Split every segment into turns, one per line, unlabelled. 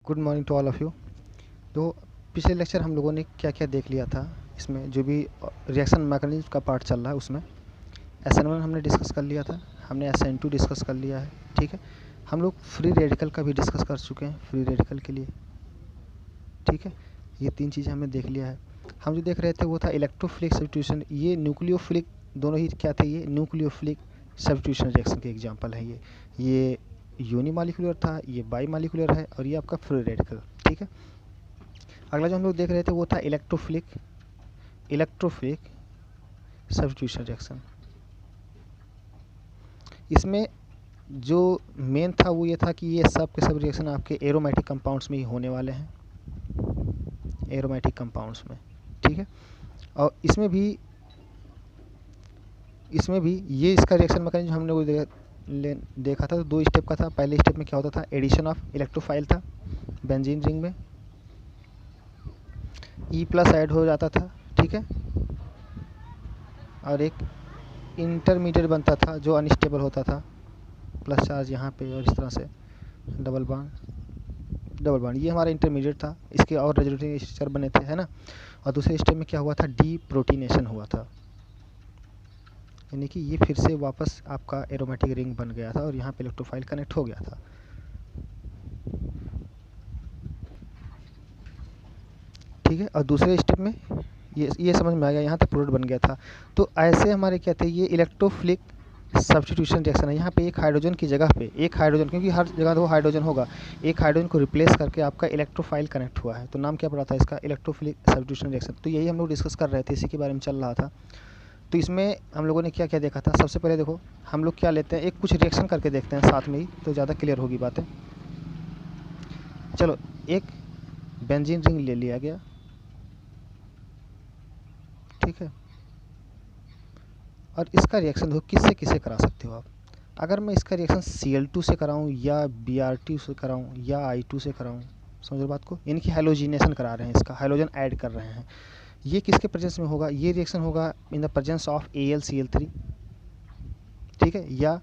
Good morning to all of you. तो पिछले lecture हम लोगों ने क्या क्या देख लिया था, इसमें जो भी रिएक्शन मैकेनिज्म का पार्ट चल रहा है उसमें SN1 हमने डिस्कस कर लिया था, हमने SN2 डिस्कस कर लिया है। ठीक है, हम लोग फ्री रेडिकल का भी डिस्कस कर चुके हैं, फ्री रेडिकल के लिए। ठीक है, ये तीन चीज़ें हमने देख लिया है। हम जो देख रहे थे वो था इलेक्ट्रोफिलिक सब्स्टिट्यूशन। ये न्यूक्लियोफिलिक दोनों ही क्या थे, ये न्यूक्लियोफिलिक सब्स्टिट्यूशन रिएक्शन के एग्जाम्पल है। ये यूनिमॉलिक्यूलर था, ये बाईमॉलिक्यूलर है, और ये आपका फ्री रेडिकल। ठीक है, अगला जो हम लोग देख रहे थे वो था इलेक्ट्रोफिलिक सब्स्टिट्यूशन रिएक्शन। इसमें जो मेन था वो ये था कि ये सब के सब रिएक्शन आपके एरोमेटिक कंपाउंड्स में ही होने वाले हैं, एरोमेटिक कंपाउंड्स में। ठीक है, और इसमें भी ये इसका रिएक्शन मैकेनिज्म हमने वो देखा था। तो दो स्टेप का था। पहले स्टेप में क्या होता था, एडिशन ऑफ इलेक्ट्रोफाइल था बेंजीन रिंग में, E+ ऐड हो जाता था। ठीक है, और एक इंटरमीडिएट बनता था जो अनस्टेबल होता था, प्लस चार्ज यहाँ पे, और इस तरह से डबल बॉन्ड ये हमारा इंटरमीडिएट था। इसके और रेजोनेटिंग स्ट्रक्चर बने थे, है ना। और दूसरे स्टेप में क्या हुआ था, डीप्रोटीनेशन हुआ था, यानी कि ये फिर से वापस आपका एरोमेटिक रिंग बन गया था और यहाँ पे इलेक्ट्रोफाइल कनेक्ट हो गया था। ठीक है, और दूसरे स्टेप में ये समझ में आ गया, यहाँ तक प्रोडक्ट बन गया था। तो ऐसे हमारे क्या थे, ये इलेक्ट्रोफिलिक सब्स्टिट्यूशन रिएक्शन है। यहाँ पे एक हाइड्रोजन की जगह पे एक हाइड्रोजन, क्योंकि हर जगह दो हाइड्रोजन होगा, एक हाइड्रोजन को रिप्लेस करके आपका इलेक्ट्रोफाइल कनेक्ट हुआ है। तो नाम क्या पड़ा था इसका, इलेक्ट्रोफिलिक सब्स्टिट्यूशन रिएक्शन। तो यही हम लोग डिस्कस कर रहे थे, इसी के बारे में चल रहा था। तो इसमें हम लोगों ने क्या क्या देखा था, सबसे पहले देखो हम लोग क्या लेते हैं, एक कुछ रिएक्शन करके देखते हैं साथ में ही, तो ज़्यादा क्लियर होगी बातें। चलो, एक बेंजीन रिंग ले लिया गया। ठीक है, और इसका रिएक्शन देखो किससे किससे करा सकते हो आप। अगर मैं इसका रिएक्शन Cl2 से कराऊं, या Br2 से कराऊं, या I2 से कराऊं, समझ लो बात को, यानी कि हैलोजिनेशन करा रहे हैं, इसका हाइड्रोजन ऐड कर रहे हैं। ये किसके प्रेजेंस में होगा, ये रिएक्शन होगा in the presence of AlCl3। ठीक है, या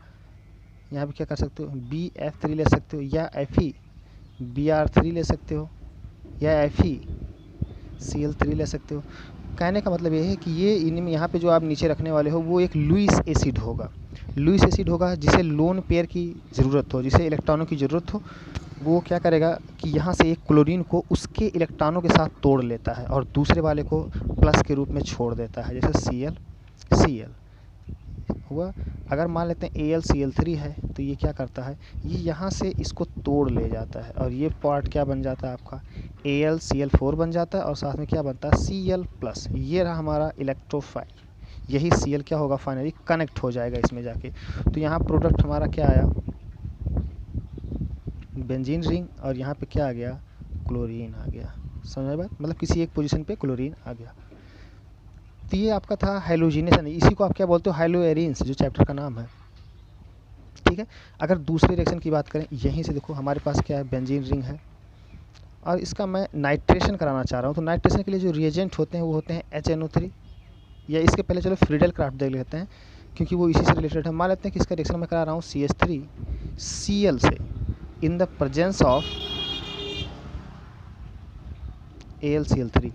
यहाँ पे क्या कर सकते हो, BF3 ले सकते हो, या FeBr3 ले सकते हो, या FeCl3 ले सकते हो। कहने का मतलब ये है कि ये इनमें यहाँ पे जो आप नीचे रखने वाले हो वो एक लुईस एसिड होगा। लुईस एसिड होगा जिसे लोन पेयर की ज़रूरत हो, जिसे इलेक्ट्रॉनों की ज़रूरत हो। वो क्या करेगा कि यहाँ से एक क्लोरीन को उसके इलेक्ट्रॉनों के साथ तोड़ लेता है और दूसरे वाले को प्लस के रूप में छोड़ देता है, जैसे Cl हुआ। अगर मान लेते हैं AlCl3 है, तो ये क्या करता है, ये यहाँ से इसको तोड़ ले जाता है और ये पार्ट क्या बन जाता है आपका, AlCl4 बन जाता है, और साथ में क्या बनता है, Cl+। ये रहा हमारा इलेक्ट्रोफाइल। यही Cl क्या होगा, फाइनली कनेक्ट हो जाएगा इसमें जाके। तो यहाँ प्रोडक्ट हमारा क्या आया, बेंजीन रिंग, और यहाँ पे क्या आ गया, क्लोरीन आ गया। समझ में बात, मतलब किसी एक पोजीशन पे क्लोरीन आ गया। तो ये आपका था हैलोजिनेशन। इसी को आप क्या बोलते हो, हाइलोएरिन्स, जो चैप्टर का नाम है। ठीक है, अगर दूसरे रिएक्शन की बात करें, यहीं से देखो हमारे पास क्या है, बेंजीन रिंग है, और इसका मैं नाइट्रेशन कराना चाह रहा हूँ। तो नाइट्रेशन के लिए जो रिएजेंट होते हैं वो होते हैं HNO3, या इसके पहले चलो फ्रीडल क्राफ्ट देख लेते हैं, क्योंकि वो इसी से रिलेटेड है। मान लेते हैं कि इसका रिएक्शन मैं करा रहा हूँ CH3Cl से in the presence of AlCl3।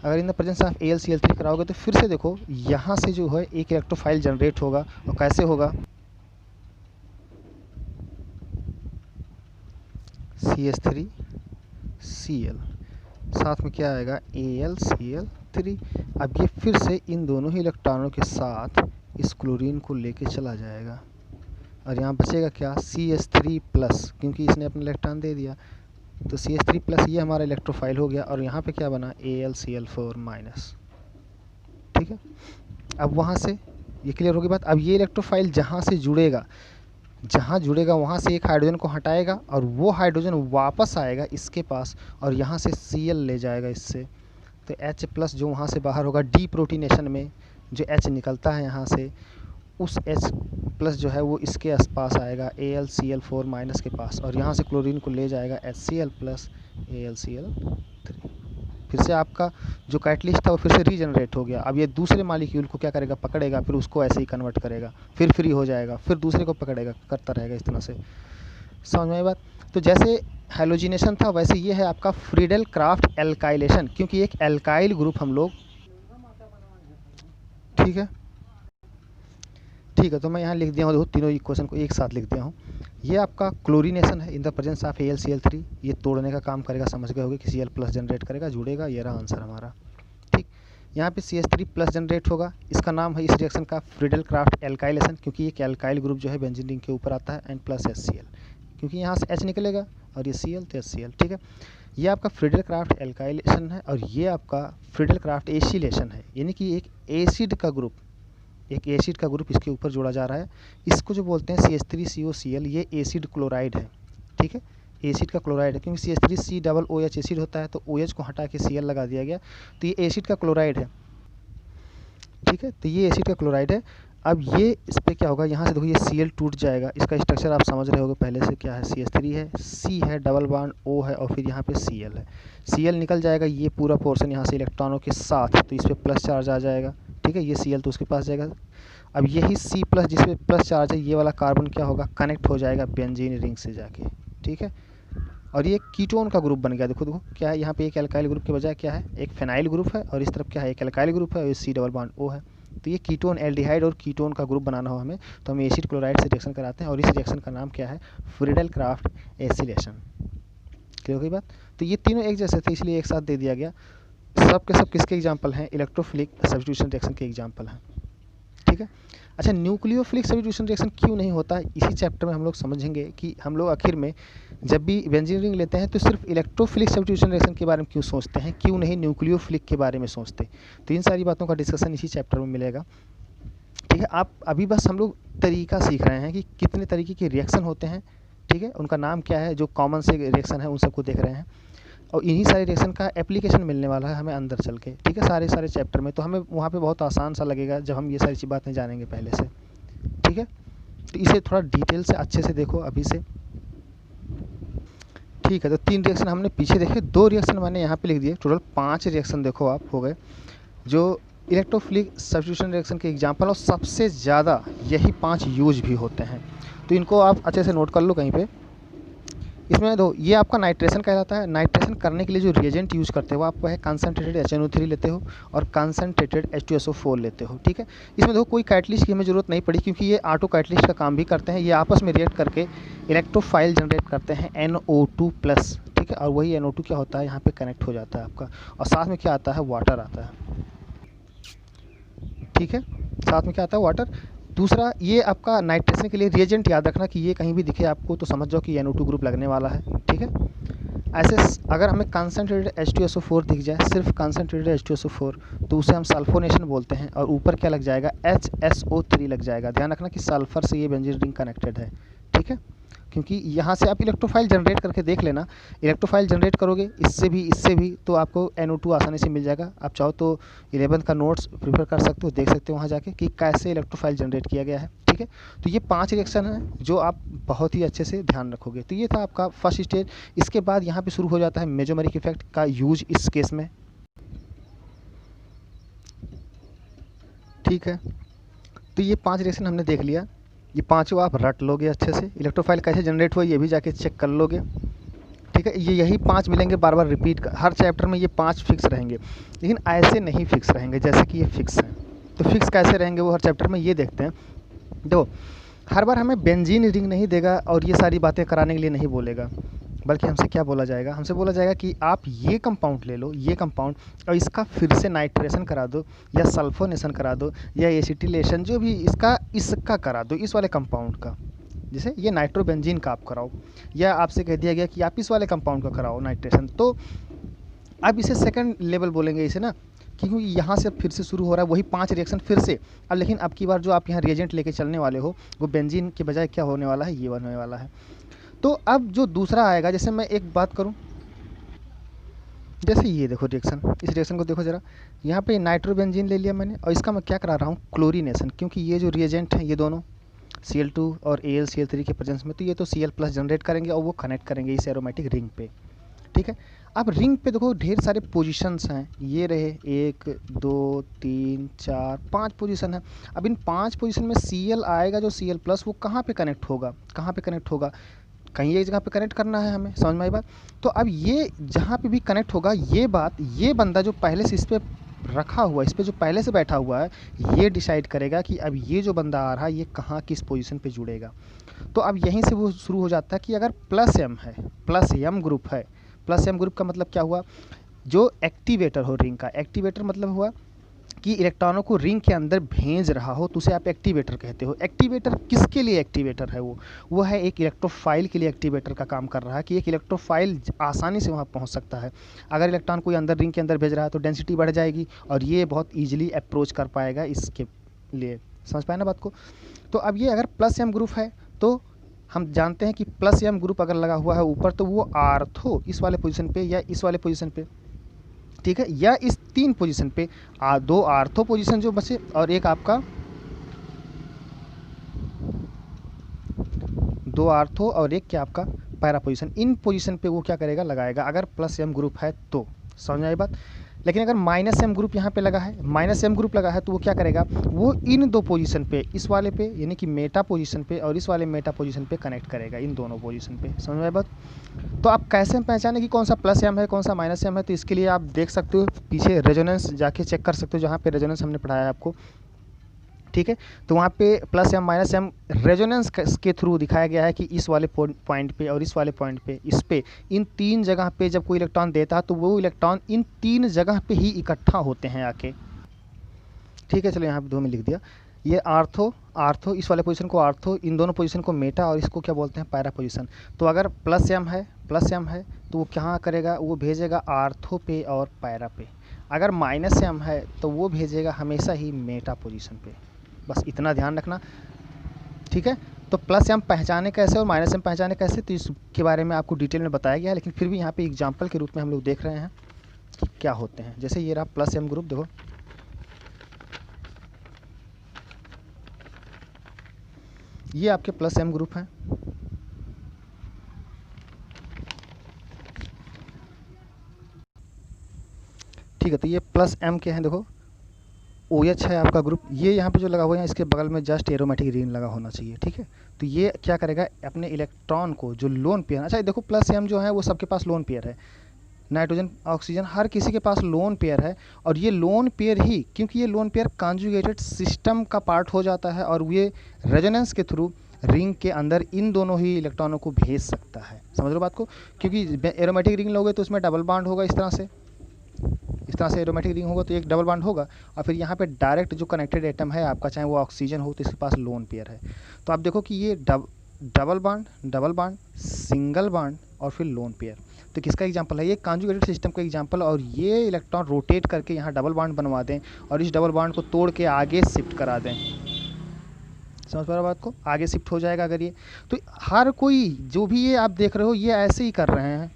अगर in the presence of AlCl3 कराओगे तो फिर से देखो यहाँ से जो है एक इलेक्ट्रोफाइल जनरेट होगा, और कैसे होगा, CH3Cl, साथ में क्या आएगा, AlCl3। अब ये फिर से इन दोनों ही इलेक्ट्रॉनों के साथ इस क्लोरीन को लेके चला जाएगा, और यहाँ बचेगा क्या, CH3+, क्योंकि इसने अपना इलेक्ट्रॉन दे दिया। तो CH3+, ये हमारा इलेक्ट्रोफाइल हो गया, और यहाँ पे क्या बना, AlCl4-। ठीक है, अब वहाँ से ये क्लियर होगी बात। अब ये इलेक्ट्रोफाइल जहाँ जुड़ेगा वहाँ से एक हाइड्रोजन को हटाएगा, और वो हाइड्रोजन वापस आएगा इसके पास, और यहाँ से Cl ले जाएगा इससे। तो H+ जो वहाँ से बाहर होगा, डीप्रोटीनेशन में जो H निकलता है यहाँ से, उस H+ जो है वो इसके आसपास आएगा, AlCl4- के पास, और यहाँ से क्लोरीन को ले जाएगा HCl+ AlCl3। फिर से आपका जो कैटलिस्ट था वो फिर से रीजनरेट हो गया। अब ये दूसरे मॉलिक्यूल को क्या करेगा, पकड़ेगा, फिर उसको ऐसे ही कन्वर्ट करेगा, फिर फ्री हो जाएगा, फिर दूसरे को पकड़ेगा, करता रहेगा इस तरह से। समझ में आई बात। तो जैसे हैलोजिनेशन था, वैसे ये है आपका फ्रीडेल क्राफ्ट एल्काइलेशन, क्योंकि एक एल्काइल ग्रुप हम लोग, ठीक है ठीक है। तो मैं यहाँ लिख दिया हूँ, तीनों इक्वेशन को एक साथ लिख दिया हूँ। ये आपका क्लोरीनेशन है in the presence of AlCl3, ये तोड़ने का काम करेगा, समझ गए होगे कि Cl प्लस जनरेट करेगा, जुड़ेगा, ये रहा आंसर हमारा। ठीक, यहाँ पे CH3 प्लस जनरेट होगा, इसका नाम है इस रिएक्शन का फ्रीडेल क्राफ्ट एल्काइलेशन, क्योंकि एक एल्काइल ग्रुप जो है बेंजीन रिंग के ऊपर आता है, एंड प्लस HCl, क्योंकि यहाँ से H निकलेगा और ये Cl तो HCl। ठीक है, ये आपका फ्रीडेल क्राफ्ट एल्काइलेशन है, और ये आपका फ्रीडेल क्राफ्ट एसिलेशन है, यानी कि एक एसिड का ग्रुप, एक एसिड का ग्रुप इसके ऊपर जोड़ा जा रहा है। इसको जो बोलते हैं CH3COCl, ये एसिड क्लोराइड है। ठीक है, एसिड का क्लोराइड है, क्योंकि CH3COOH एसिड होता है, तो OH को हटा के Cl लगा दिया गया, तो ये एसिड का क्लोराइड है। ठीक है, तो ये एसिड का क्लोराइड है। अब ये इस पर क्या होगा, यहाँ से देखो ये Cl टूट जाएगा, इसका स्ट्रक्चर आप समझ रहे होगे पहले से, क्या है, CH3 है, C है, डबल बॉन्ड O है, और फिर यहाँ पे Cl है। Cl निकल जाएगा, ये पूरा पोर्शन यहाँ से इलेक्ट्रॉनों के साथ, तो इस पर प्लस चार्ज आ जाएगा। ठीक है, ये Cl तो उसके पास जाएगा। अब यही C प्लस जिसपे प्लस चार्ज है, ये वाला कार्बन क्या होगा, कनेक्ट हो जाएगा बेंजीन रिंग से जाके। ठीक है, और ये कीटोन का ग्रुप बन गया। देखो देखो क्या है, यहाँ पे एक एल्काइल ग्रुप के बजाय क्या है, एक फेनाइल ग्रुप है, और इस तरफ क्या है, एक एल्काइल ग्रुप है, और C डबल बॉन्ड O है। तो ये कीटोन, एल्डिहाइड और कीटोन का ग्रुप बनाना हो हमें, तो हम एसिड क्लोराइड से रिएक्शन कराते हैं, और इस रिएक्शन का नाम क्या है, फ्रीडेल क्राफ्ट एसिलेशन। क्लियर हो गई बात। तो ये तीनों एक जैसे थे, इसलिए एक साथ दे दिया गया। सब के सब किसके एग्जाम्पल हैं, इलेक्ट्रोफिलिक सब्स्टिट्यूशन रिएक्शन के एग्जाम्पल हैं। ठीक है, अच्छा, न्यूक्लियोफिलिक सब्स्टिट्यूशन रिएक्शन क्यों नहीं होता, इसी चैप्टर में हम लोग समझेंगे कि हम लोग आखिर में जब भी बेंजीन रिंग लेते हैं तो सिर्फ इलेक्ट्रोफिलिक सब्स्टिट्यूशन रिएक्शन के बारे में क्यों सोचते हैं, क्यों नहीं न्यूक्लियोफिलिक के बारे में सोचते। तो इन सारी बातों का डिस्कशन इसी चैप्टर में मिलेगा। ठीक है, आप अभी बस हम लोग तरीका सीख रहे हैं कि कितने तरीके के रिएक्शन होते हैं, ठीक है, उनका नाम क्या है, जो कॉमन से रिएक्शन है उन सबको देख रहे हैं, और इन्हीं सारे रिएक्शन का एप्लीकेशन मिलने वाला है हमें अंदर चल के। ठीक है, सारे सारे चैप्टर में, तो हमें वहाँ पे बहुत आसान सा लगेगा जब हम ये सारी बातें जानेंगे पहले से। ठीक है, तो इसे थोड़ा डिटेल से अच्छे से देखो अभी से। ठीक है, तो 3 रिएक्शन हमने पीछे देखे, 2 रिएक्शन मैंने यहाँ पे लिख दिए, टोटल 5 रिएक्शन देखो आप हो गए, जो इलेक्ट्रोफिलिक सब्स्टिट्यूशन रिएक्शन के एग्जाम्पल, और सबसे ज़्यादा यही 5 यूज भी होते हैं, तो इनको आप अच्छे से नोट कर लो कहीं पे। इसमें दो, ये आपका नाइट्रेशन कहलाता है। नाइट्रेशन करने के लिए जो रिएजेंट यूज़ करते हो वो आपको है कंसनट्रेटेड HNO3 लेते हो और कंसनट्रेटेड H2SO4 लेते हो। ठीक है, इसमें देखो कोई कैटलिस्ट की हमें ज़रूरत नहीं पड़ी, क्योंकि ये ऑटो कैटलिस्ट का काम भी करते हैं, ये आपस में रिएक्ट करके इलेक्ट्रोफाइल जनरेट करते हैं NO2+। ठीक है, और वही NO2 क्या होता है, यहाँ पर कनेक्ट हो जाता है आपका, और साथ में क्या आता है, वाटर आता है। ठीक है, साथ में क्या आता है, वाटर। दूसरा, ये आपका नाइट्रेशन के लिए रिएजेंट याद रखना कि ये कहीं भी दिखे आपको तो समझ जाओ कि NO2 ग्रुप लगने वाला है। ठीक है, ऐसे अगर हमें कंसनट्रेटेड H2SO4 दिख जाए, सिर्फ कंसनट्रेटेड H2SO4, तो उसे हम सल्फोनेशन बोलते हैं, और ऊपर क्या लग जाएगा, HSO3 लग जाएगा। ध्यान रखना कि सल्फर से ये बेंजीन रिंग कनेक्टेड है। ठीक है, क्योंकि यहाँ से आप इलेक्ट्रोफाइल जनरेट करके देख लेना, इलेक्ट्रोफाइल जनरेट करोगे इससे भी तो आपको NO2 आसानी से मिल जाएगा। आप चाहो तो 11th का नोट्स प्रिफर कर सकते हो, देख सकते हो वहाँ जाके कि कैसे इलेक्ट्रोफाइल जनरेट किया गया है। ठीक है, तो ये 5 रिएक्शन हैं जो आप बहुत ही अच्छे से ध्यान रखोगे। तो ये था आपका फर्स्ट स्टेज। इसके बाद यहाँ पे शुरू हो जाता है मेसोमेरिक इफेक्ट का यूज इस केस में। ठीक है, तो ये 5 रिएक्शन हमने देख लिया, ये पांचों आप रट लोगे अच्छे से। इलेक्ट्रोफाइल कैसे जनरेट हुआ ये भी जाके चेक कर लोगे। ठीक है, ये यही 5 मिलेंगे बार बार रिपीट, हर चैप्टर में ये 5 फिक्स रहेंगे, लेकिन ऐसे नहीं फिक्स रहेंगे जैसे कि ये फिक्स हैं। तो फिक्स कैसे रहेंगे वो हर चैप्टर में, ये देखते हैं। देखो, हर बार हमें बेंजीन रिंग नहीं देगा और ये सारी बातें कराने के लिए नहीं बोलेगा, बल्कि हमसे क्या बोला जाएगा, हमसे बोला जाएगा कि आप ये कंपाउंड ले लो, ये कंपाउंड, और इसका फिर से नाइट्रेशन करा दो, या सल्फोनेशन करा दो, या एसिटिलेशन, जो भी इसका करा दो, इस वाले कंपाउंड का। जैसे ये नाइट्रोबेंजीन का आप कराओ, या आपसे कह दिया गया कि आप इस वाले कंपाउंड का कराओ नाइट्रेशन, तो अब इसे सेकंड लेवल बोलेंगे इसे ना, क्योंकि यहाँ से फिर से शुरू हो रहा है वही 5 रिएक्शन फिर से। अब लेकिन अब की बार जो आप यहाँ रिएजेंट लेके चलने वाले हो वो बेंजीन के बजाय क्या होने वाला है, ये होने वाला है। तो अब जो दूसरा आएगा, जैसे मैं एक बात करूं, जैसे ये देखो रिएक्शन, इस रिएक्शन को देखो ज़रा, यहाँ पे नाइट्रोबेंजीन ले लिया मैंने, और इसका मैं क्या करा रहा हूँ, क्लोरीनेशन, क्योंकि ये जो रिएजेंट हैं ये दोनों Cl2 और AlCl3 के प्रेजेंस में, तो ये तो Cl+ जनरेट करेंगे और वो कनेक्ट करेंगे इस एरोमेटिक रिंग पे। ठीक है, अब रिंग पे देखो ढेर सारे पोजीशंस हैं, ये रहे 1 2 3 4 5 पोजीशन है। अब इन 5 पोजीशन में Cl आएगा जो Cl+, वो कहाँ पे कनेक्ट होगा, कहाँ पे कनेक्ट होगा, कहीं एक जगह पे कनेक्ट करना है हमें, समझ में आई बात। तो अब ये जहाँ पे भी कनेक्ट होगा ये बंदा जो पहले से इस पे रखा हुआ है, इस पे जो पहले से बैठा हुआ है, ये डिसाइड करेगा कि अब ये जो बंदा आ रहा है ये कहाँ किस पोजीशन पे जुड़ेगा। तो अब यहीं से वो शुरू हो जाता है कि अगर प्लस एम है, प्लस एम ग्रुप है, प्लस एम ग्रुप का मतलब क्या हुआ, जो एक्टिवेटर हो रिंग का, एक्टिवेटर मतलब हुआ कि इलेक्ट्रॉनों को रिंग के अंदर भेज रहा हो, तो उसे आप एक्टिवेटर कहते हो। एक्टिवेटर किसके लिए एक्टिवेटर है, वो है एक इलेक्ट्रोफाइल के लिए एक्टिवेटर का काम कर रहा है कि एक इलेक्ट्रोफाइल आसानी से वहाँ पहुँच सकता है। अगर इलेक्ट्रॉन कोई अंदर रिंग के अंदर भेज रहा है तो डेंसिटी बढ़ जाएगी और ये बहुत ईजिली अप्रोच कर पाएगा इसके लिए, समझ पाए ना बात को। तो अब ये अगर प्लस एम ग्रुप है तो हम जानते हैं कि प्लस एम ग्रुप अगर लगा हुआ है ऊपर तो वो आर्थो इस वाले पोजीशन पे या इस वाले पोजीशन पे, ठीक है, या इस 3 पोजीशन पे, 2 आर्थो पोजीशन जो बचे और एक आपका 2 आर्थो और एक क्या आपका पैरा पोजीशन, इन पोजीशन पे वो क्या करेगा, लगाएगा अगर प्लस एम ग्रुप है तो, समझ आई बात। लेकिन अगर माइनस एम ग्रुप यहाँ पे लगा है, माइनस एम ग्रुप लगा है तो वो क्या करेगा, वो इन 2 पोजीशन पे, इस वाले पे यानी कि मेटा पोजीशन पे और इस वाले मेटा पोजीशन पे कनेक्ट करेगा, इन दोनों पोजीशन पे, समझ में आई बात। तो आप कैसे पहचाने कि कौन सा प्लस एम है कौन सा माइनस एम है, तो इसके लिए आप देख सकते हो पीछे रेजोनेंस जाके चेक कर सकते हो, जहाँ पे रेजोनेंस हमने पढ़ाया है आपको, ठीक है। तो वहाँ पे plus M minus M resonance के थ्रू दिखाया गया है कि इस वाले पॉइंट पे और इस वाले पॉइंट पे, इस पे, इन 3 जगह पे जब कोई इलेक्ट्रॉन देता है तो वो इलेक्ट्रॉन इन 3 जगह पे ही इकट्ठा होते हैं आके, ठीक है। चलो यहाँ पे 2 में लिख दिया, ये आर्थो इस वाले पोजीशन को आर्थो, इन दोनों पोजीशन को मेटा और इसको क्या बोलते हैं, पैरा पोजीशन। तो अगर प्लस एम है तो वो कहाँ करेगा, वो भेजेगा आर्थो पे और पैरा पे। अगर माइनस एम है तो वो भेजेगा हमेशा ही मेटा पोजीशन पे, बस इतना ध्यान रखना, ठीक है। तो प्लस एम पहचाने कैसे और माइनस एम पहचाने कैसे, तो इसके बारे में आपको डिटेल में बताया गया है, लेकिन फिर भी यहाँ पे एग्जाम्पल के रूप में हम लोग देख रहे हैं कि क्या होते हैं। जैसे ये रहा प्लस एम ग्रुप, देखो ये आपके प्लस एम ग्रुप हैं, ठीक है। तो ये प्लस एम के हैं, देखो OH है आपका ग्रुप, ये यहाँ पे जो लगा हुआ है इसके बगल में जस्ट एरोमेटिक रिंग लगा होना चाहिए, ठीक है। तो ये क्या करेगा, अपने इलेक्ट्रॉन को जो लोन पेयर, अच्छा देखो प्लस एम जो है वो सबके पास लोन पेयर है, नाइट्रोजन ऑक्सीजन हर किसी के पास लोन पेयर है, और ये लोन पेयर ही, क्योंकि ये लोन पेयर कॉन्जुगेटेड सिस्टम का पार्ट हो जाता है और ये रेजोनेंस के थ्रू रिंग के अंदर इन दोनों ही इलेक्ट्रॉनों को भेज सकता है, समझ लो बात को। क्योंकि एरोमेटिक रिंग लोगे तो उसमें डबल बॉन्ड होगा, इस तरह से एरोमेटिक रिंग होगा तो एक डबल बॉन्ड होगा, और फिर यहाँ पे डायरेक्ट जो कनेक्टेड एटम है आपका, चाहे वो ऑक्सीजन हो, तो इसके पास लोन पेयर है। तो आप देखो कि ये डबल बॉन्ड, सिंगल बॉन्ड और फिर लोन पेयर, तो किसका एग्जांपल है, ये कॉन्जुगेटेड सिस्टम का एग्जांपल। और ये इलेक्ट्रॉन रोटेट करके यहाँ डबल बॉन्ड बनवा दें और इस डबल बॉन्ड को तोड़ के आगे शिफ्ट करा दें, समझ पा रहे हो बात को, आगे शिफ्ट हो जाएगा अगर ये। तो हर कोई जो भी ये आप देख रहे हो ये ऐसे ही कर रहे हैं,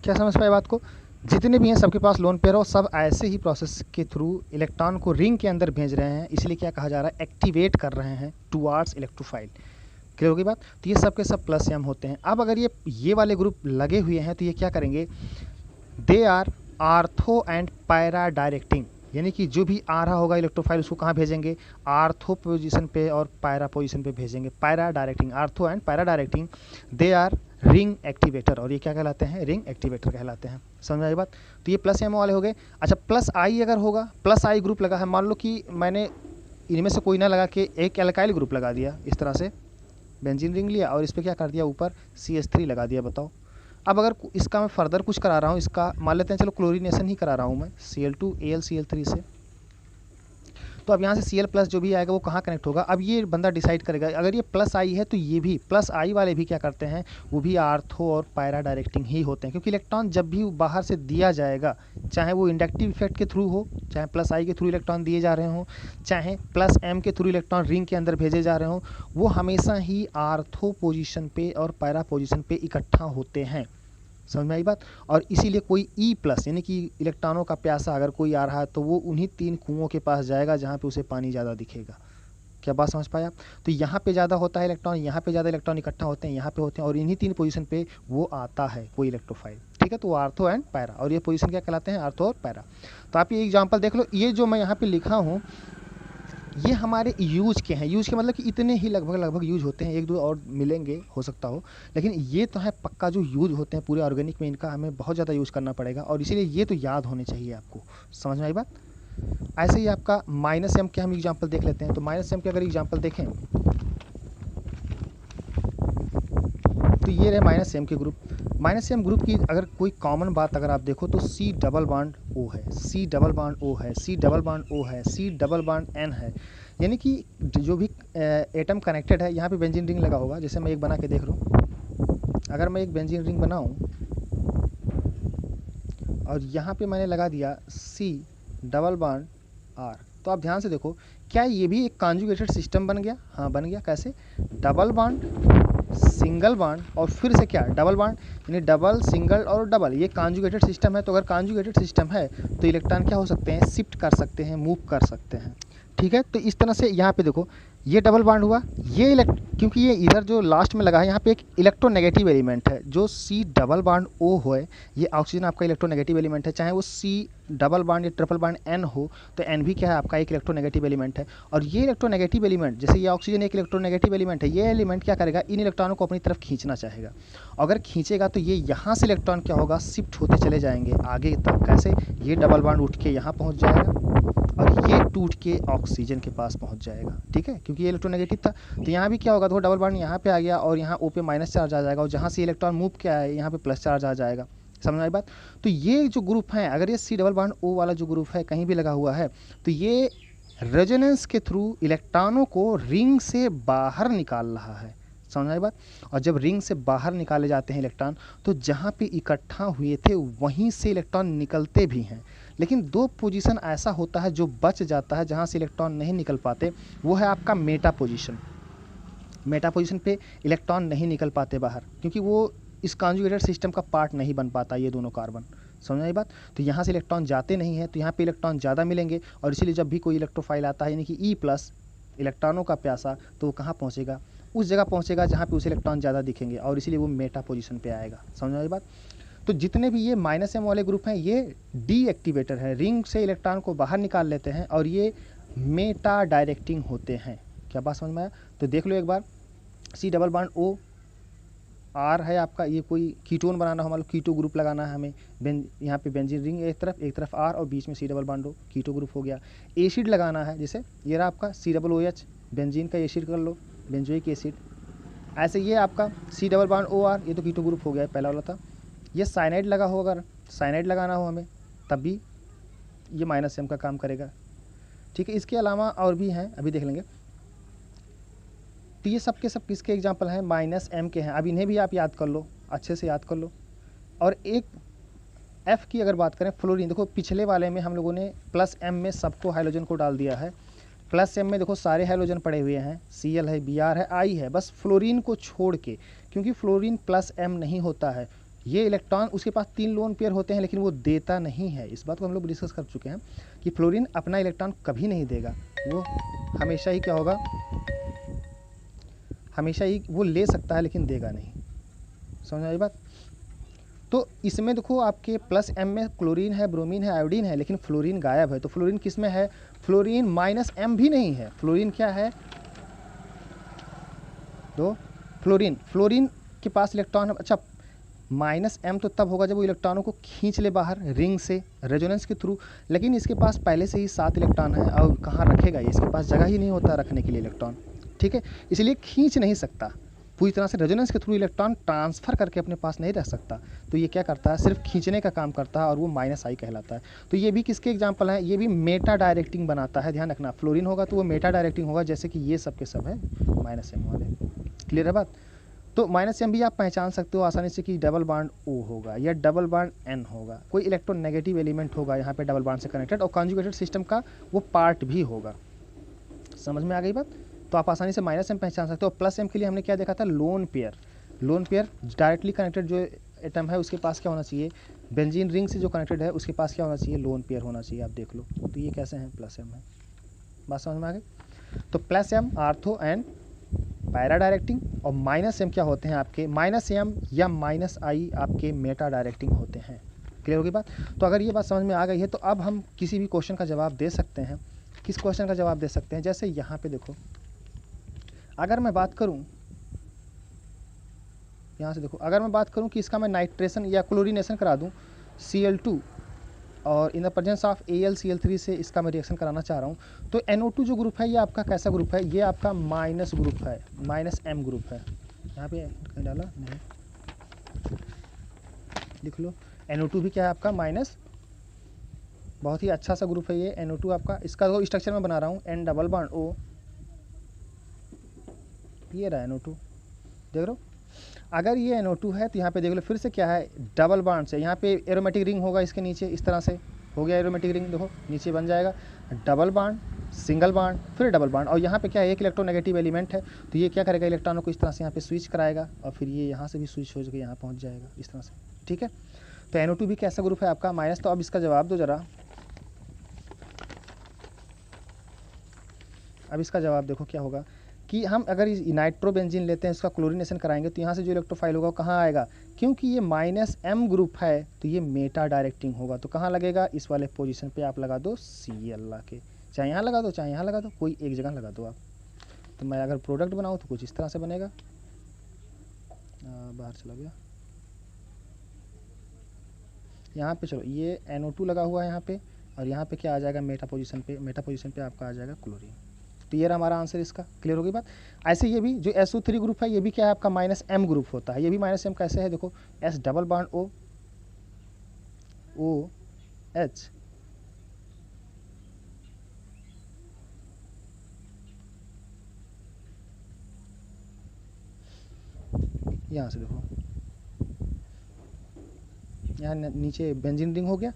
क्या समझ पाए बात को, जितने भी हैं सबके पास लोन पेयर हो, सब ऐसे ही प्रोसेस के थ्रू इलेक्ट्रॉन को रिंग के अंदर भेज रहे हैं, इसलिए क्या कहा जा रहा है, एक्टिवेट कर रहे हैं टुवार्ड्स इलेक्ट्रोफाइल, क्लियर होगी बात। तो ये सब के सब प्लस एम होते हैं। अब अगर ये वाले ग्रुप लगे हुए हैं तो ये क्या करेंगे, they are ortho and para directing, यानी कि जो भी आ रहा होगा इलेक्ट्रोफाइल उसको कहाँ भेजेंगे, आर्थो पोजीशन पे और पैरा पोजीशन पे भेजेंगे, para directing, ortho and para directing, they R ring activator, और ये क्या कहलाते हैं, रिंग एक्टिवेटर कहलाते हैं, समझ में आई बात। तो ये प्लस एम वाले हो गए। अच्छा प्लस आई अगर होगा, प्लस आई ग्रुप लगा है, मान लो कि मैंने इनमें से कोई ना लगा के एक एल्काइल ग्रुप लगा दिया, इस तरह से बेंजीन रिंग लिया और इस पर क्या कर दिया, ऊपर CH3 लगा दिया, बताओ। अब अगर इसका मैं फर्दर कुछ करा रहा हूँ, इसका मान लेते हैं चलो क्लोरीनेशन ही करा रहा हूँ मैं Cl2AlCl3 से, तो अब यहाँ से Cl+ जो भी आएगा वो कहाँ कनेक्ट होगा, अब ये बंदा डिसाइड करेगा। अगर ये प्लस आई है तो ये भी प्लस आई वाले भी क्या करते हैं, वो भी आर्थो और पैरा डायरेक्टिंग ही होते हैं, क्योंकि इलेक्ट्रॉन जब भी बाहर से दिया जाएगा, चाहे वो इंडक्टिव इफेक्ट के थ्रू हो, चाहे प्लस आई के थ्रू इलेक्ट्रॉन दिए जा रहे हों, चाहे प्लस एम के थ्रू इलेक्ट्रॉन रिंग के अंदर भेजे जा रहे हों, वो हमेशा ही आर्थो पोजिशन पे और पैरा पोजिशन पे इकट्ठा होते हैं, समझ में आई बात। और इसीलिए कोई E+ यानी कि इलेक्ट्रॉनों का प्यासा अगर कोई आ रहा है तो वो उन्हीं 3 कुओं के पास जाएगा जहाँ पे उसे पानी ज़्यादा दिखेगा, क्या बात समझ पाए आप। तो यहाँ पे ज़्यादा होता है इलेक्ट्रॉन, यहाँ पे ज़्यादा इलेक्ट्रॉन इकट्ठा होते हैं, यहाँ पे होते हैं, और इन्हीं 3 पोजीशन पे वो आता है कोई इलेक्ट्रोफाइल, ठीक है। तो आर्थो एंड पैरा, और ये पोजीशन क्या कहलाते हैं, आर्थो और पैरा। तो आप ये एग्जाम्पल देख लो, ये जो मैं यहाँ पे लिखा हूँ ये हमारे यूज के हैं, यूज के मतलब कि इतने ही लगभग यूज होते हैं, एक दो और मिलेंगे हो सकता हो, लेकिन ये तो है पक्का जो यूज होते हैं पूरे ऑर्गेनिक में, इनका हमें बहुत ज़्यादा यूज़ करना पड़ेगा और इसीलिए ये तो याद होने चाहिए आपको। समझ में आई बात? ऐसे ही आपका माइनस एम के हम एग्जाम्पल देख लेते हैं। तो माइनस एम के अगर एग्जाम्पल देखें तो ये रहे माइनस एम के ग्रुप। माइनस एम ग्रुप की अगर कोई कॉमन बात अगर आप देखो तो सी डबल बॉन्ड ओ है, सी डबल बॉन्ड ओ है, सी डबल बॉन्ड ओ है, सी डबल बॉन्ड एन है, यानी कि जो भी एटम कनेक्टेड है यहाँ पे बेंजीन रिंग लगा होगा। जैसे मैं एक बना के देख रहा हूँ, अगर मैं एक बेंजीन रिंग बनाऊँ और यहाँ पे मैंने लगा दिया सी डबल बॉन्ड आर, तो आप ध्यान से देखो क्या ये भी एक कॉन्जुगेटेड सिस्टम बन गया? हाँ बन गया। कैसे? डबल बॉन्ड सिंगल बॉन्ड और फिर से क्या डबल बॉन्ड, यानी डबल सिंगल और डबल, ये कॉन्जुगेटेड सिस्टम है। तो अगर कॉन्जुगेटेड सिस्टम है तो इलेक्ट्रॉन क्या हो सकते हैं? शिफ्ट कर सकते हैं, मूव कर सकते हैं। ठीक है, तो इस तरह से यहाँ पे देखो ये डबल बॉन्ड हुआ, ये क्योंकि ये इधर जो लास्ट में लगा है यहाँ पे एक इलेक्ट्रोनेगेटिव एलिमेंट है, जो सी डबल बॉन्ड ओ हो, ये ऑक्सीजन आपका इलेक्ट्रोनेगेटिव एलिमेंट है, चाहे वो सी डबल बॉन्ड या ट्रिपल बॉन्ड एन हो, तो एन भी क्या है आपका एक इलेक्ट्रोनेगेटिव एलिमेंट है। और ये इलेक्ट्रोनेगेटिव एलिमेंट, जैसे ये ऑक्सीजन एक इलेक्ट्रोनेगेटिव एलिमेंट है, ये एलिमेंट क्या करेगा? इन इलेक्ट्रॉनों को अपनी तरफ खींचना चाहेगा। अगर खींचेगा तो ये यहाँ से इलेक्ट्रॉन क्या होगा? शिफ्ट होते चले जाएंगे आगे तक। कैसे? ये डबल बॉन्ड उठ के यहाँ पहुँच जाएगा और ये टूट के ऑक्सीजन के पास पहुंच जाएगा। ठीक है, क्योंकि ये इलेक्ट्रोनेगेटिव था। तो यहाँ भी क्या होगा? तो डबल बॉन्ड यहाँ पे आ गया और यहाँ ओ पे माइनस चार्ज आ जाएगा और जहाँ से इलेक्ट्रॉन मूव किया है यहाँ पे प्लस चार्ज आ जाएगा। समझ आई बात? तो ये जो ग्रुप है, अगर ये सी डबल बॉन्ड ओ वाला जो ग्रुप है कहीं भी लगा हुआ है तो ये रेजोनेंस के थ्रू इलेक्ट्रॉनों को रिंग से बाहर निकाल रहा है। समझ आई बात? और जब रिंग से बाहर निकाले जाते हैं इलेक्ट्रॉन तो जहाँ पे इकट्ठा हुए थे वहीं से इलेक्ट्रॉन निकलते भी हैं। लेकिन दो पोजीशन ऐसा होता है जो बच जाता है जहाँ से इलेक्ट्रॉन नहीं निकल पाते, वो है आपका मेटा पोजीशन। मेटा पोजीशन पे इलेक्ट्रॉन नहीं निकल पाते बाहर, क्योंकि वो इस कॉन्जुगेटेड सिस्टम का पार्ट नहीं बन पाता ये दोनों कार्बन। समझ आई बात? तो यहाँ से इलेक्ट्रॉन जाते नहीं हैं, तो यहाँ पे इलेक्ट्रॉन ज़्यादा मिलेंगे और इसीलिए जब भी कोई इलेक्ट्रोफाइल आता है यानी कि ई प्लस इलेक्ट्रॉनों का प्यासा, तो वो कहाँ पहुँचेगा? उस जगह पहुँचेगा जहाँ पे उसे इलेक्ट्रॉन ज़्यादा दिखेंगे और इसीलिए वो मेटा पोजीशन पे आएगा। समझ आई बात? तो जितने भी ये माइनस एम वाले ग्रुप हैं ये डीएक्टिवेटर है, रिंग से इलेक्ट्रॉन को बाहर निकाल लेते हैं और ये मेटा डायरेक्टिंग होते हैं। क्या बात समझ में आया? तो देख लो एक बार, C double bond O R है आपका, ये कोई कीटोन बनाना हो, मान लो कीटो ग्रुप लगाना है हमें, यहाँ पे बेंजीन रिंग एक तरफ आर और बीच में C double bond O, keto group हो गया। एसिड लगाना है, जैसे ये रहा आपका C double O H, benzene का एसिड कर लो, बेंजोइक एसिड। ऐसे ये आपका C double bond O R, ये तो कीटो ग्रुप हो गया, पहला वाला था। ये साइनाइड लगा हो, अगर साइनाइड लगाना हो हमें तब भी ये माइनस एम का काम करेगा। ठीक है, इसके अलावा और भी हैं, अभी देख लेंगे। तो ये सब के सब किसके एग्जांपल हैं? माइनस एम के हैं। अब इन्हें भी आप याद कर लो, अच्छे से याद कर लो। और एक एफ की अगर बात करें, फ्लोरीन, देखो पिछले वाले में हम लोगों ने प्लस एम में सबको हाइड्रोजन को डाल दिया है, प्लस एम में देखो सारे हाइड्रोजन पड़े हुए हैं, Cl है, Br है, I है, बस फ्लोरीन को छोड़ के, क्योंकि फ्लोरीन प्लस एम नहीं होता है। ये इलेक्ट्रॉन उसके पास 3 लोन पेयर होते हैं लेकिन वो देता नहीं है। इस बात को हम लोग डिस्कस कर चुके हैं कि फ्लोरीन अपना इलेक्ट्रॉन कभी नहीं देगा, वो हमेशा ही क्या होगा? हमेशा ही वो ले सकता है लेकिन देगा नहीं। समझ आई बात? तो इसमें देखो आपके प्लस एम में क्लोरीन है, ब्रोमीन है, आयोडीन है, लेकिन फ्लोरीन गायब है। तो फ्लोरीन किस में है? फ्लोरीन माइनस एम भी नहीं है, फ्लोरीन क्या है? तो फ्लोरीन के पास इलेक्ट्रॉन, अच्छा माइनस एम तो तब होगा जब वो इलेक्ट्रॉनों को खींच ले बाहर रिंग से रेजोनेंस के थ्रू, लेकिन इसके पास पहले से ही 7 इलेक्ट्रॉन है और कहाँ रखेगा ये? इसके पास जगह ही नहीं होता रखने के लिए इलेक्ट्रॉन। ठीक है, इसलिए खींच नहीं सकता पूरी तरह से, रेजोनेंस के थ्रू इलेक्ट्रॉन ट्रांसफ़र करके अपने पास नहीं रख सकता। तो ये क्या करता है? सिर्फ खींचने का काम करता है और वो माइनस आई कहलाता है। तो ये भी किसके एग्जांपल हैं? ये भी मेटा डायरेक्टिंग बनाता है। ध्यान रखना, फ्लोरीन होगा तो वो मेटा डायरेक्टिंग होगा, जैसे कि ये सब के सब है माइनस एम वाले। क्लियर है बात? तो माइनस एम भी आप पहचान सकते हो आसानी से कि डबल बॉन्ड ओ होगा या डबल बॉन्ड एन होगा, कोई इलेक्ट्रोनेगेटिव एलिमेंट होगा यहाँ पे डबल बॉन्ड से कनेक्टेड और कॉन्जुगेटेड सिस्टम का वो पार्ट भी होगा। समझ में आ गई बात? तो आप आसानी से माइनस एम पहचान सकते हो। प्लस एम के लिए हमने क्या देखा था? Lone pair. Lone pair directly connected जो एटम है उसके पास क्या होना चाहिए? बेंजीन रिंग से जो कनेक्टेड है उसके पास क्या होना चाहिए? लोन पेयर होना चाहिए। आप देख लो, तो ये कैसे हैं? प्लस एम है। बात समझ में आ गई? तो plus M ortho and para directing और माइनस एम क्या होते हैं आपके? माइनस एम या माइनस आई आपके मेटा डायरेक्टिंग होते हैं। क्लियर होगी बात? तो अगर ये बात समझ में आ गई है तो अब हम किसी भी क्वेश्चन का जवाब दे सकते हैं किस क्वेश्चन का जवाब दे सकते हैं? जैसे यहाँ पे देखो, अगर मैं बात करूँ, यहाँ से देखो, अगर मैं बात करूँ कि इसका मैं नाइट्रेशन या क्लोरीनेशन करा दूँ Cl2 और in the presence of AlCl3 से इसका मैं रिएक्शन कराना चाह रहा हूँ, तो NO2 जो ग्रुप है ये आपका कैसा ग्रुप है? ये आपका माइनस ग्रुप है, -M ग्रुप है। यहाँ पे कहीं डाला नहीं, लिख लो। NO2 भी क्या है आपका माइनस, बहुत ही अच्छा सा ग्रुप है ये NO2 आपका। इसका जो स्ट्रक्चर मैं बना रहा हूँ N डबल बॉन्ड O, ये रहा NO2, देख लो। अगर ये NO2 है तो यहाँ पे देख लो फिर से क्या है, डबल बॉन्ड से यहाँ पे एरोमेटिक रिंग होगा इसके नीचे, इस तरह से हो गया एरोमेटिक रिंग, देखो नीचे बन जाएगा डबल बॉन्ड, सिंगल बॉन्ड, फिर डबल बॉन्ड, और यहाँ पे क्या है, एक इलेक्ट्रोनेगेटिव एलिमेंट है, तो ये क्या करेगा, इलेक्ट्रॉनों को इस तरह से यहाँ पे स्विच कराएगा और फिर ये यहाँ से भी स्विच हो जाकर यहाँ पहुँच जाएगा इस तरह से, ठीक है। तो NO2 भी कैसा ग्रुप है आपका माइनस। तो अब इसका जवाब दो जरा, अब इसका जवाब देखो क्या होगा कि हम अगर इस नाइट्रोबेंजीन लेते हैं, इसका क्लोरीनेशन कराएंगे तो यहाँ से जो इलेक्ट्रोफाइल होगा वो कहाँ आएगा, क्योंकि ये -M ग्रुप है तो ये मेटा डायरेक्टिंग होगा, तो कहाँ लगेगा, इस वाले पोजीशन पे आप लगा दो Cl ला के, चाहे यहाँ लगा दो चाहे यहाँ लगा दो, कोई एक जगह लगा दो आप। तो मैं अगर प्रोडक्ट बनाऊँ तो कुछ इस तरह से बनेगा, बाहर चला गया, यहाँ पे चलो ये NO2 लगा हुआ है यहाँ पे, और यहाँ पे क्या आ जाएगा, मेटा पोजीशन पे आपका आ जाएगा क्लोरीन। तो ये हमारा आंसर इसका, क्लियर होगी बात। ऐसे ये भी जो SO3 ग्रुप है ये भी क्या है आपका -M ग्रुप होता है, ये भी -M कैसे है, देखो S double bond O OH, यहाँ से देखो यहाँ नीचे बेंजीन रिंग हो गया।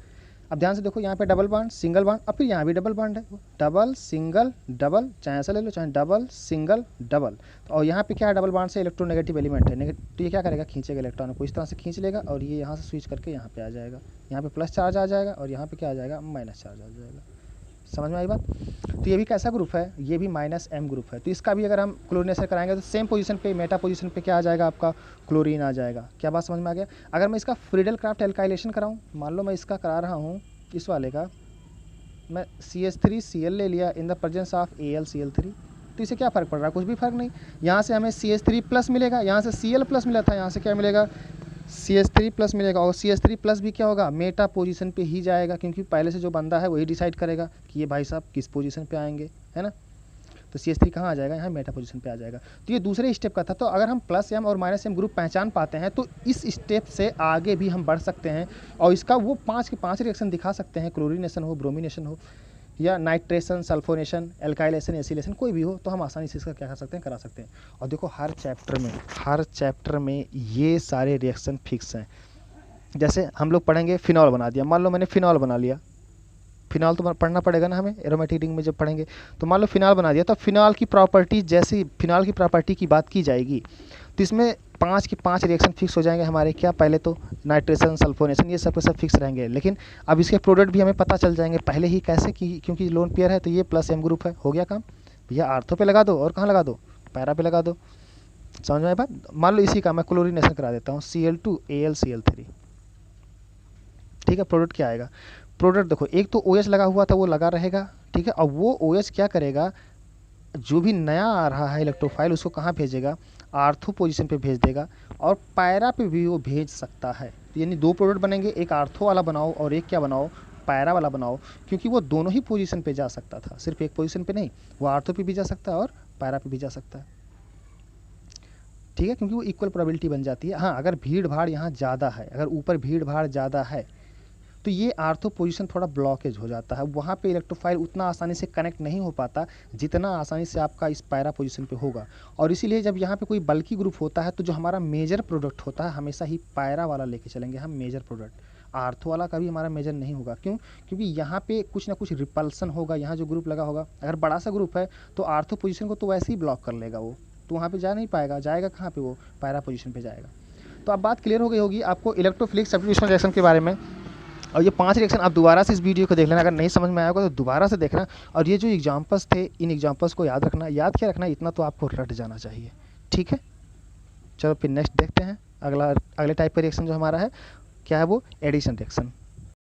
अब ध्यान से देखो यहाँ पे डबल बॉन्ड, सिंगल बॉन्ड, और फिर यहाँ भी डबल बॉन्ड है, डबल सिंगल डबल, चाहे ऐसा ले लो चाहे डबल सिंगल डबल, और यहाँ पे क्या है, डबल बॉन्ड से इलेक्ट्रोनेगेटिव एलिमेंट है, तो ये क्या करेगा, खींचेगा इलेक्ट्रॉन को इस तरह से खींच लेगा, और ये यहाँ से स्विच करके यहाँ पे आ जाएगा, यहाँ पे प्लस चार्ज आ जाएगा और यहाँ पे क्या आ जाएगा, माइनस चार्ज आ जाएगा। समझ में आई बात। तो ये भी कैसा ग्रुप है, ये भी -M ग्रुप है, तो इसका भी अगर हम क्लोरीनेशन कराएंगे तो सेम पोजीशन पे, मेटा पोजीशन पे क्या आ जाएगा आपका, क्लोरीन आ जाएगा। क्या बात समझ में आ गया। अगर मैं इसका फ्रीडल क्राफ्ट एल्काइलेशन कराऊं, मान लो मैं इसका करा रहा हूं, इस वाले का मैं CH3Cl ले लिया in the presence of AlCl3, तो इसे क्या फ़र्क पड़ रहा है, कुछ भी फर्क नहीं। यहाँ से हमें CH3+ मिलेगा, यहाँ से Cl+ मिला था, यहाँ से क्या मिलेगा, CH3+ मिलेगा, और CH3+ भी क्या होगा, मेटा पोजीशन पे ही जाएगा, क्योंकि पहले से जो बंदा है वही डिसाइड करेगा कि ये भाई साहब किस पोजीशन पे आएंगे, है ना। तो CH3 कहाँ आ जाएगा, यहाँ मेटा पोजीशन पे आ जाएगा। तो ये दूसरे स्टेप का था। तो अगर हम +M और -M ग्रुप पहचान पाते हैं तो इस स्टेप से आगे भी हम बढ़ सकते हैं, और इसका वो 5 के 5 रिएक्शन दिखा सकते हैं, क्लोरीनेशन हो, ब्रोमिनेशन हो, या नाइट्रेशन, सल्फोनेशन, एल्काइलेशन, एसिलेशन, कोई भी हो, तो हम आसानी से इसका क्या कर सकते हैं, करा सकते हैं। और देखो हर चैप्टर में ये सारे रिएक्शन फिक्स हैं। जैसे हम लोग पढ़ेंगे फिनॉल बना दिया, मान लो मैंने फिनॉल बना लिया, फिनॉल तो पढ़ना पड़ेगा ना हमें एरोमेटिक रिंग में जब पढ़ेंगे, तो मान लो फिनॉल बना दिया, तो फिनॉल की प्रॉपर्टी, जैसे फिनॉल की प्रॉपर्टी की बात की जाएगी तो इसमें 5 के 5 रिएक्शन फिक्स हो जाएंगे हमारे। क्या, पहले तो नाइट्रेशन, सल्फोनेशन, ये सब के सब फिक्स रहेंगे, लेकिन अब इसके प्रोडक्ट भी हमें पता चल जाएंगे पहले ही, कैसे कि क्योंकि लोन पेयर है तो ये +M ग्रुप है, हो गया काम भैया। आर्थो पे लगा दो और कहाँ लगा दो, पैरा पे लगा दो। समझ में आया बात। मान लो इसी का मैं क्लोरीनेशन करा देता हूँ, Cl2 AlCl3, ठीक है। प्रोडक्ट क्या आएगा, प्रोडक्ट देखो, एक तो OH लगा हुआ था वो लगा रहेगा, ठीक है। अब वो OH क्या करेगा, जो भी नया आ रहा है इलेक्ट्रोफाइल उसको कहाँ भेजेगा, आर्थो पोजीशन पे भेज देगा, और पैरा पे भी वो भेज सकता है। तो यानी 2 प्रोडक्ट बनेंगे, एक आर्थो वाला बनाओ और एक क्या बनाओ, पैरा वाला बनाओ, क्योंकि वो दोनों ही पोजीशन पे जा सकता था, सिर्फ एक पोजीशन पे नहीं, वो आर्थो पे भी जा सकता है और पैरा पे भी जा सकता है, ठीक है, क्योंकि वो इक्वल प्रोबेबिलिटी बन जाती है। हाँ, अगर भीड़ भाड़ यहाँ ज़्यादा है, अगर ऊपर भीड़ भाड़ ज़्यादा है तो ये आर्थो पोजीशन थोड़ा ब्लॉकेज हो जाता है, वहाँ पे इलेक्ट्रोफाइल उतना आसानी से कनेक्ट नहीं हो पाता जितना आसानी से आपका इस पैरा पोजीशन पे होगा। और इसीलिए जब यहाँ पे कोई बल्कि ग्रुप होता है तो जो हमारा मेजर प्रोडक्ट होता है हमेशा ही पैरा वाला लेके चलेंगे हम, मेजर प्रोडक्ट। आर्थो वाला कभी हमारा मेजर नहीं होगा, क्यों, क्योंकि यहाँ पे कुछ ना कुछ रिपल्सन होगा, यहाँ जो ग्रुप लगा होगा, अगर बड़ा सा ग्रुप है तो आर्थो पोजीशन को तो वैसे ही ब्लॉक कर लेगा वो, तो वहाँ पे जा नहीं पाएगा, जाएगा कहाँ पे, वो पैरा पोजीशन पे जाएगा। तो अब बात क्लियर हो गई होगी आपको इलेक्ट्रोफिलिक सब्स्टिट्यूशन रिएक्शन के बारे में। और ये 5 रिएक्शन आप दोबारा से इस वीडियो को देख लेना, अगर नहीं समझ में आया होगा तो दोबारा से देखना, और ये जो एग्जाम्पल्स थे इन एग्जाम्पल्स को याद रखना। याद क्या रखना, इतना तो आपको रट जाना चाहिए, ठीक है। चलो फिर नेक्स्ट देखते हैं, अगले टाइप का रिएक्शन जो हमारा है क्या है, वो एडिशन रिएक्शन।